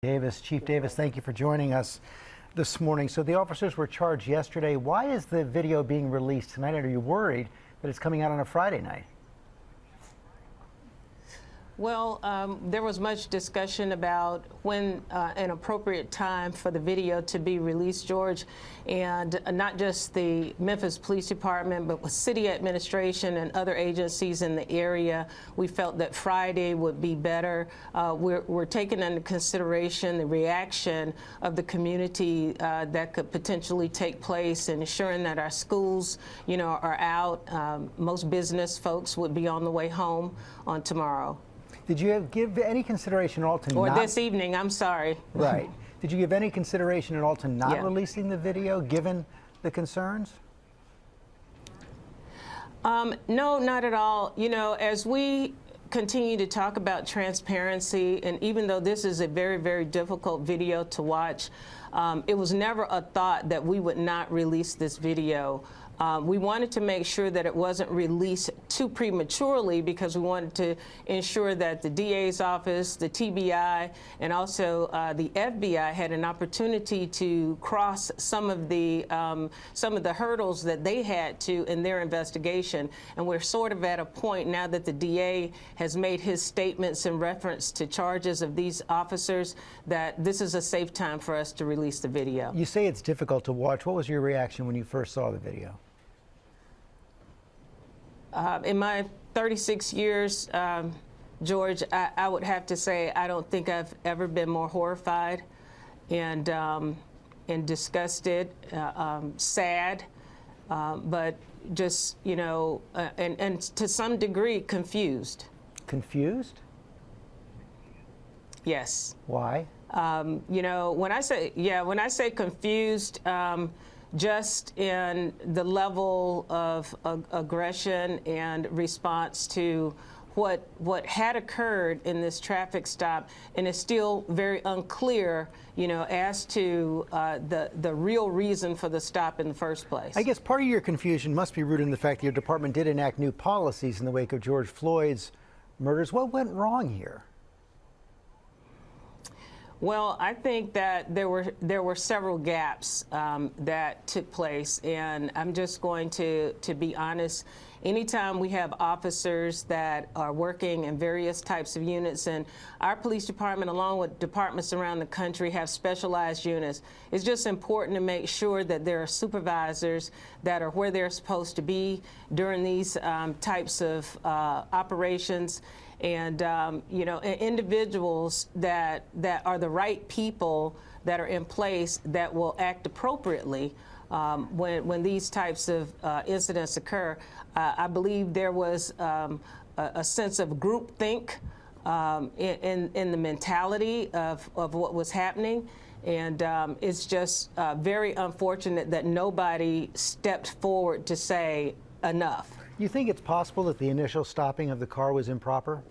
Davis. Chief Davis, thank you for joining us this morning. So the officers were charged yesterday. Why is the video being released tonight? Are you worried that it's coming out on a Friday night? Well, there was much discussion about when an appropriate time for the video to be released, George, and not just the Memphis Police Department, but with city administration and other agencies in the area. We felt that Friday would be better. We're taking into consideration the reaction of the community that could potentially take place, and ensuring that our schools, are out. Most business folks would be on the way home on tomorrow. Did you give any consideration at all to Or this evening, I'm sorry. Right. Did you give any consideration at all to not releasing the video, given the concerns? No, not at all. As we continue to talk about transparency, and even though this is a very, very difficult video to watch, it was never a thought that we would not release this video. We wanted to make sure that it wasn't released too prematurely, because we wanted to ensure that the DA's office, the TBI, and also the FBI had an opportunity to cross some of the hurdles that they had to in their investigation. And we're sort of at a point now that the DA has made his statements in reference to charges of these officers that this is a safe time for us to release the video. You say it's difficult to watch. What was your reaction when you first saw the video? In my 36 years, George, I would have to say I don't think I've ever been more horrified and disgusted, sad, but just, and to some degree confused. Confused? Yes. Why? When I say confused, just in the level of aggression and response to what had occurred in this traffic stop, and it's still very unclear, as to the real reason for the stop in the first place. I guess part of your confusion must be rooted in the fact that your department did enact new policies in the wake of George Floyd's murders. What went wrong here? Well, I think that there were several gaps that took place, and I'm just going to be honest. Anytime we have officers that are working in various types of units, and our police department, along with departments around the country, have specialized units, it's just important to make sure that there are supervisors that are where they're supposed to be during these types of operations. And individuals that are the right people that are in place that will act appropriately when these types of incidents occur. I believe there was a sense of groupthink in the mentality of what was happening. And it's just very unfortunate that nobody stepped forward to say enough. You think it's possible that the initial stopping of the car was improper?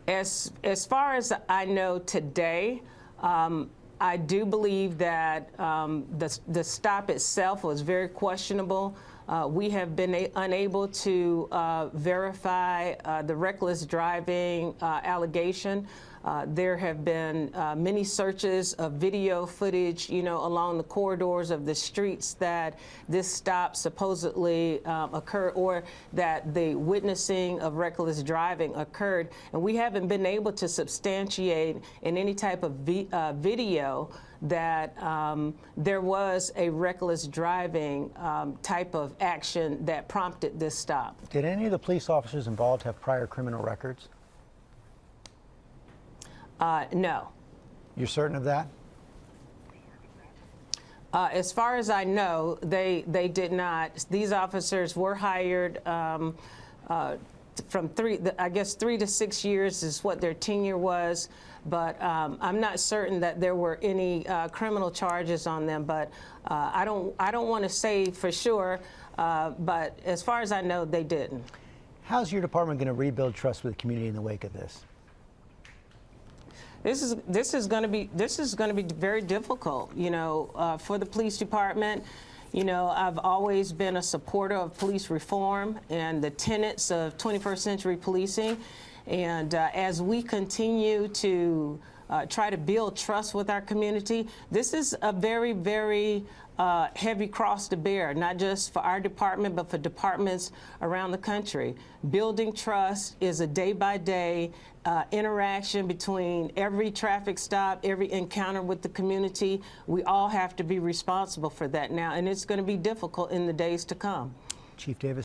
As far as I know today, I do believe that the stop itself was very questionable. We have been unable to verify the reckless driving allegation. There have been many searches of video footage, along the corridors of the streets that this stop supposedly occurred, or that the witnessing of reckless driving occurred. And we haven't been able to substantiate in any type of video that there was a reckless driving type of action that prompted this stop. Did any of the police officers involved have prior criminal records? No. You're certain of that? As far as I know, they did not. These officers were hired from I guess 3 to 6 years is what their tenure was. But I'm not certain that there were any criminal charges on them. But I don't want to say for sure. But as far as I know, they didn't. How's your department going to rebuild trust with the community in the wake of this? This is going to be very difficult, for the police department. I've always been a supporter of police reform and the tenets of 21st century policing. And as we continue to try to build trust with our community, this is a very, very heavy cross to bear, not just for our department, but for departments around the country. Building trust is a day-by-day interaction between every traffic stop, every encounter with the community. We all have to be responsible for that now, and it's going to be difficult in the days to come. Chief Davis.